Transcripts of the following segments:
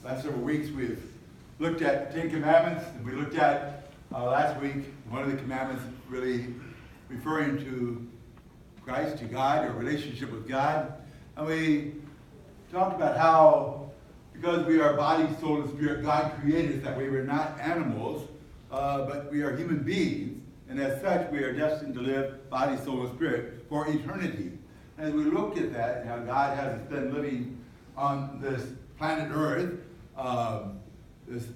Last several weeks we've looked at the Ten Commandments, and we looked at last week one of the commandments really referring to Christ, to God, our relationship with God. And we talked about how, because we are body, soul, and spirit, God created us that way. We're not animals, but we are human beings. And as such, we are destined to live body, soul, and spirit for eternity. As we looked at that, and how God has us been living on this planet Earth, this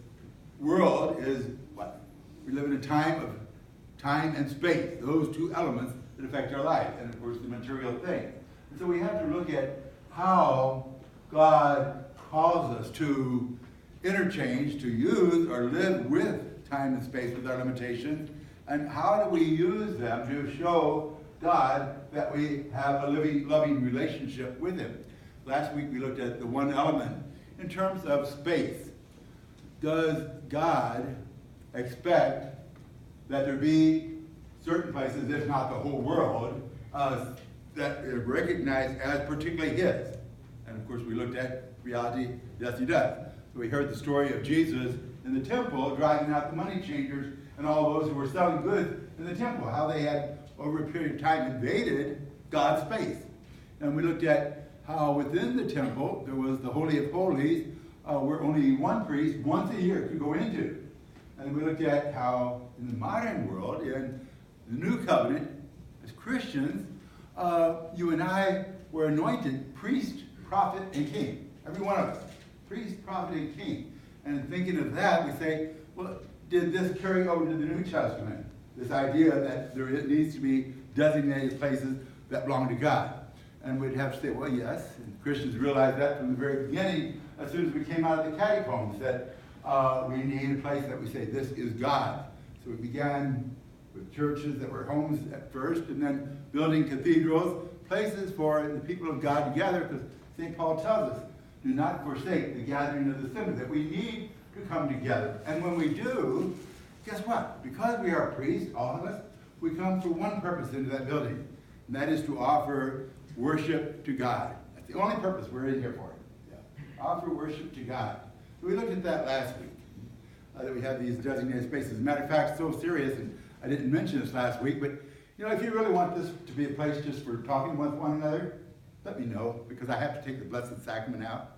world is what? We live in a time of time and space, those two elements that affect our life, and of course the material thing. And so we have to look at how God calls us to interchange, to use or live with time and space with our limitations, and how do we use them to show God that we have a loving relationship with Him. Last week we looked at the one element in terms of space. Does God expect that there be certain places, if not the whole world, that are recognized as particularly His? And of course we looked at reality, yes He does. So we heard the story of Jesus in the temple driving out the money changers and all those who were selling goods in the temple, how they had over a period of time invaded God's space. And we looked at how within the temple there was the Holy of Holies, where only one priest once a year could go into. And we looked at how in the modern world, in the new covenant, as Christians, you and I were anointed priest, prophet, and king. Every one of us. Priest, prophet, and king. And thinking of that, we say, well, did this carry over to the New Testament? This idea that there needs to be designated places that belong to God. And we'd have to say, well, yes. And Christians realized that from the very beginning, as soon as we came out of the catacombs, that we need a place that we say, this is God. So we began with churches that were homes at first, and then building cathedrals, places for the people of God to gather, because St. Paul tells us, do not forsake the gathering of the assembly, that we need to come together. And when we do, guess what? Because we are priests, all of us, we come for one purpose into that building, and that is to offer worship to God. That's the only purpose we're in here for. Yeah. Offer worship to God. So we looked at that last week, that we have these designated spaces. As a matter of fact, it's so serious, and I didn't mention this last week, but you know, if you really want this to be a place just for talking with one another, let me know, because I have to take the Blessed Sacrament out.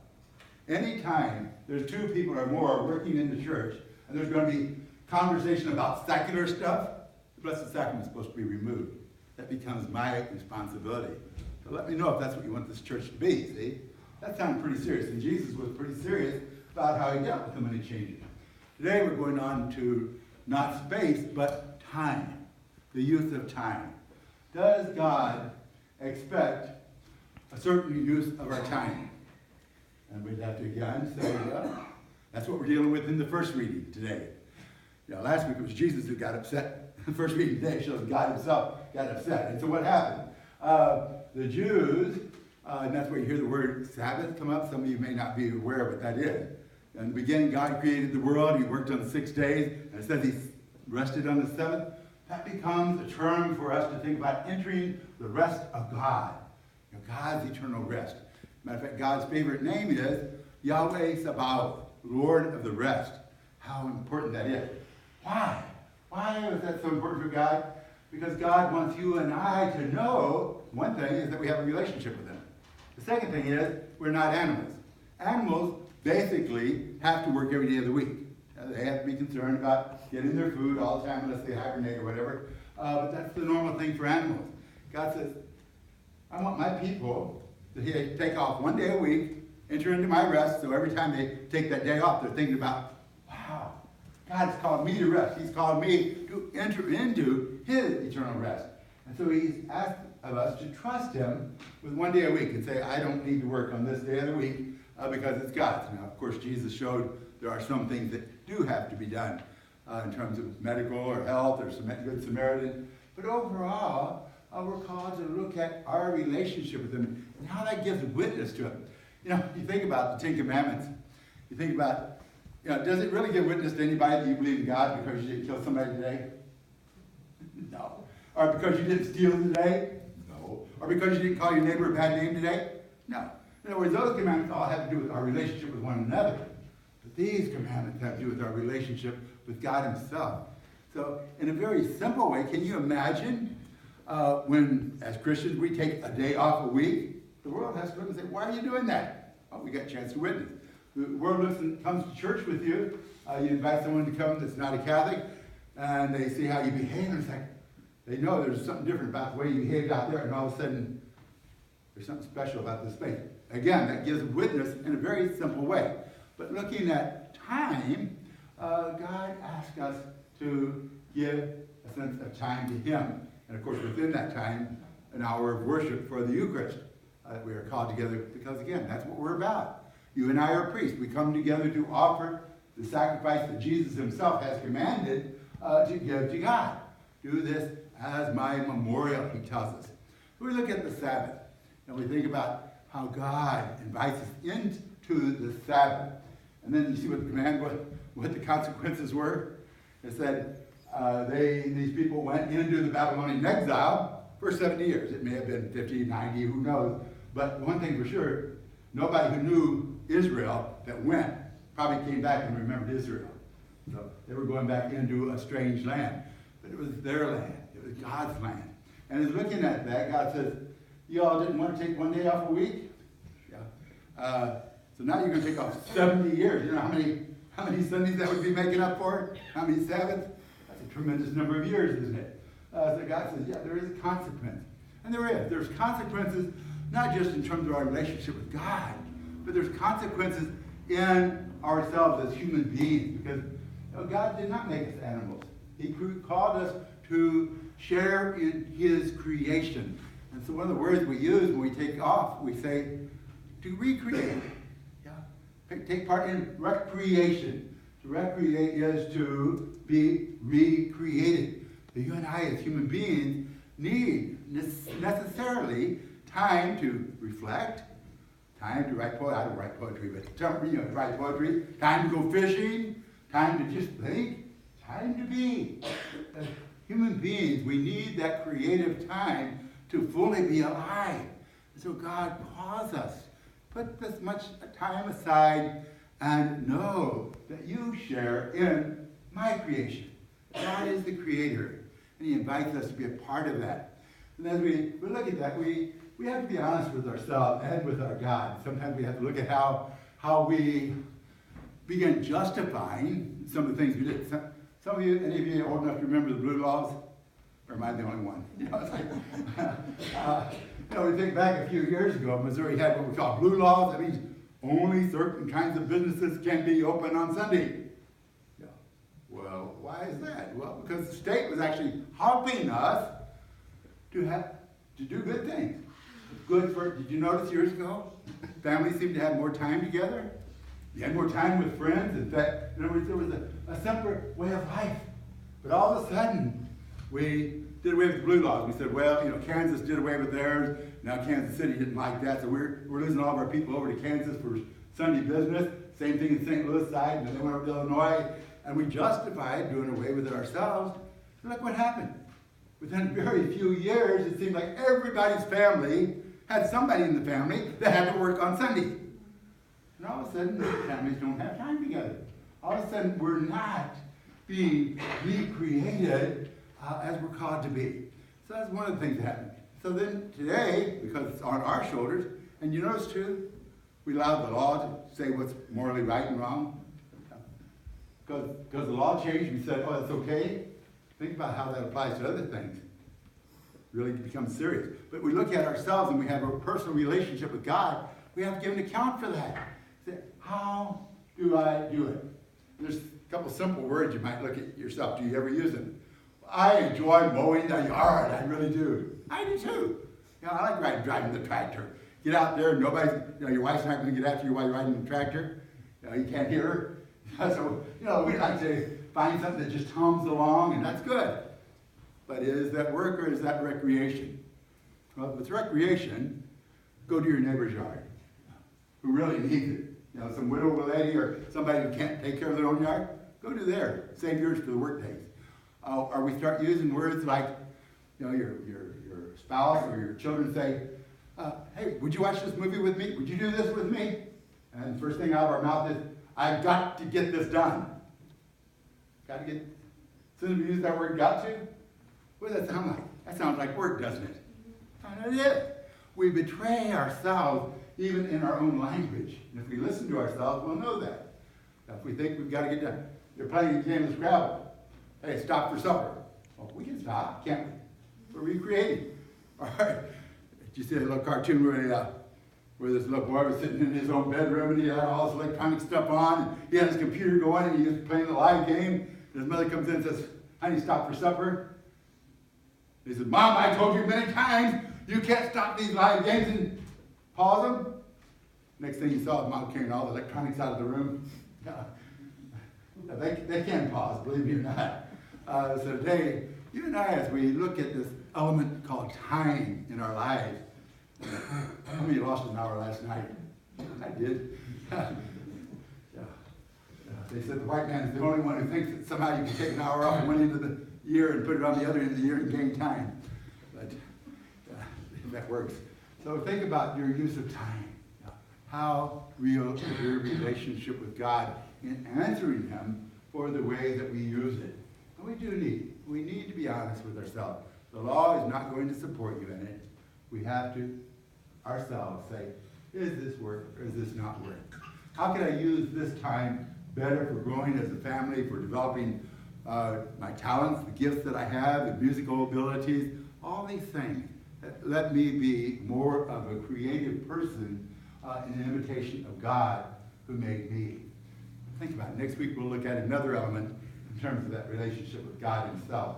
Anytime there's two people or more working in the church, and there's going to be conversation about secular stuff, the Blessed Sacrament is supposed to be removed. That becomes my responsibility. So let me know if that's what you want this church to be, see? That sounded pretty serious, and Jesus was pretty serious about how He dealt with the money changers. Today we're going on to not space, but time, the use of time. Does God expect a certain use of our time? And we'd have to again say, that's what we're dealing with in the first reading today. Last week it was Jesus who got upset. The first reading today shows God Himself got upset. And so what happened? The Jews, and that's where you hear the word Sabbath come up. Some of you may not be aware of what that is. In the beginning, God created the world. He worked on 6 days, and it says He rested on the seventh. That becomes a term for us to think about entering the rest of God. God's eternal rest. Matter of fact, God's favorite name is Yahweh Sabaoth, Lord of the rest. How important that is. Why? Why is that so important for God? Because God wants you and I to know, one thing is that we have a relationship with Him. The second thing is, we're not animals. Animals basically have to work every day of the week. They have to be concerned about getting their food all the time unless they hibernate or whatever. But that's the normal thing for animals. God says, I want my people to take off 1 day a week, enter into my rest, so every time they take that day off, they're thinking about, wow, God's called me to rest. He's called me to enter into His eternal rest. And so He's asked of us to trust Him with 1 day a week and say, I don't need to work on this day of the week because it's God's. Now, of course, Jesus showed there are some things that do have to be done in terms of medical or health or some good Samaritan. But overall, we're called to look at our relationship with Him and how that gives witness to Him. You think about the Ten Commandments. You think about, does it really give witness to anybody that you believe in God because you didn't kill somebody today? No. Or because you didn't steal today? No. Or because you didn't call your neighbor a bad name today? No. In other words, those commandments all have to do with our relationship with one another. these commandments have to do with our relationship with God himself. So in a very simple way, can you imagine when, as Christians, we take a day off a week? The world has to look and say, why are you doing that? Oh, we got a chance to witness. The world comes to church with you. You invite someone to come that's not a Catholic, and they see how you behave, and it's like, they know there's something different about the way you behaved out there, and all of a sudden, there's something special about this place. Again, that gives witness in a very simple way. But looking at time, God asks us to give a sense of time to him. And of course, within that time, an hour of worship for the Eucharist. We are called together because, again, that's what we're about. You and I are priests. We come together to offer the sacrifice that Jesus himself has commanded to give to God. Do this as my memorial, he tells us. So we look at the Sabbath, and we think about how God invites us into the Sabbath. And then you see what the command was, what the consequences were. It said these people went into the Babylonian exile for 70 years. It may have been 50, 90, who knows. But one thing for sure, nobody who knew Israel that went probably came back and remembered Israel. So they were going back into a strange land. But it was their land. It was God's land. And as looking at that, God says, you all didn't want to take one day off a week? Yeah. So now you're going to take off 70 years. You know how many Sundays that would be making up for? How many Sabbaths? That's a tremendous number of years, isn't it? So God says, yeah, there is a consequence. And there is. There's consequences, not just in terms of our relationship with God, but there's consequences in ourselves as human beings. Because God did not make us animals. He called us to share in his creation. And so one of the words we use when we take off, we say, to recreate. Yeah. Take part in recreation. To recreate is to be recreated. So you and I as human beings need necessarily time to reflect, time to write poetry. I don't write poetry, but to write poetry, time to go fishing, time to just think, time to be. As human beings, we need that creative time to fully be alive. And so God calls us, put this much time aside and know that you share in my creation. God is the creator, and he invites us to be a part of that. And as we look at that, we have to be honest with ourselves and with our God. Sometimes we have to look at how we begin justifying some of the things we did. Some of you, any of you old enough to remember the blue laws? Or am I the only one? It's like, we think back a few years ago, Missouri had what we call blue laws. That means only certain kinds of businesses can be open on Sunday. Yeah. Well, why is that? Well, because the state was actually helping us to do good things. Did you notice years ago, families seemed to have more time together? You had more time with friends. In fact, in other words, there was a simpler way of life. But all of a sudden, we did away with the blue laws. We said, well, Kansas did away with theirs. Now Kansas City didn't like that, so we're losing all of our people over to Kansas for Sunday business. Same thing in St. Louis side, and then they went over to Illinois, and we justified doing away with it ourselves. So look what happened. Within very few years, it seemed like everybody's family had somebody in the family that had to work on Sunday. And all of a sudden, families don't have time together. All of a sudden, we're not being recreated as we're called to be. So that's one of the things that happened. So then today, because it's on our shoulders, and you notice too, we allow the law to say what's morally right and wrong. Because the law changed, we said, oh, that's okay. Think about how that applies to other things. It really becomes serious. But we look at ourselves and we have a personal relationship with God. We have to give an account for that. Say, how do I do it? There's a couple simple words you might look at yourself. Do you ever use them? I enjoy mowing the yard. I really do. I do too. I like driving the tractor. Get out there. Nobody's, your wife's not going to get after you while you're riding the tractor. You can't hear her. So, we like to find something that just hums along, and that's good. But is that work or is that recreation? Well, if it's recreation, go to your neighbor's yard who really needs it. Some widow lady or somebody who can't take care of their own yard, go to there. Save yours for the work days. Or we start using words like, your spouse or your children say, hey, would you watch this movie with me? Would you do this with me? And the first thing out of our mouth is, I've got to get this done. Got to get, as soon as we use that word got to, what does that sound like? That sounds like work, doesn't it? And it is. We betray ourselves even in our own language. And if we listen to ourselves, we'll know that. If we think we've got to get done, you're playing a game of Scrabble. Hey, stop for supper. Well, we can stop, can't we? We're recreating. All right. Did you see that little cartoon where this little boy was sitting in his own bedroom and he had all this electronic stuff on, and he had his computer going and he was playing the live game, and his mother comes in and says, honey, stop for supper. He says, Mom, I told you many times you can't stop these live games and pause them. Next thing you saw, Mom carrying all the electronics out of the room. They can pause, believe me or not. So today, you and I, as we look at this element called time in our lives, how many lost an hour last night? I did. They said the white man is the only one who thinks that somehow you can take an hour off and one end of the year and put it on the other end of the year and gain time. But that works. So think about your use of time. How real is your relationship with God in answering Him for the way that we use it? And we need to be honest with ourselves. The law is not going to support you in it. We have to ourselves say, is this work or is this not work? How can I use this time better for growing as a family, for developing my talents, the gifts that I have, the musical abilities, all these things that let me be more of a creative person in an imitation of God who made me. Think about it. Next week we'll look at another element in terms of that relationship with God Himself.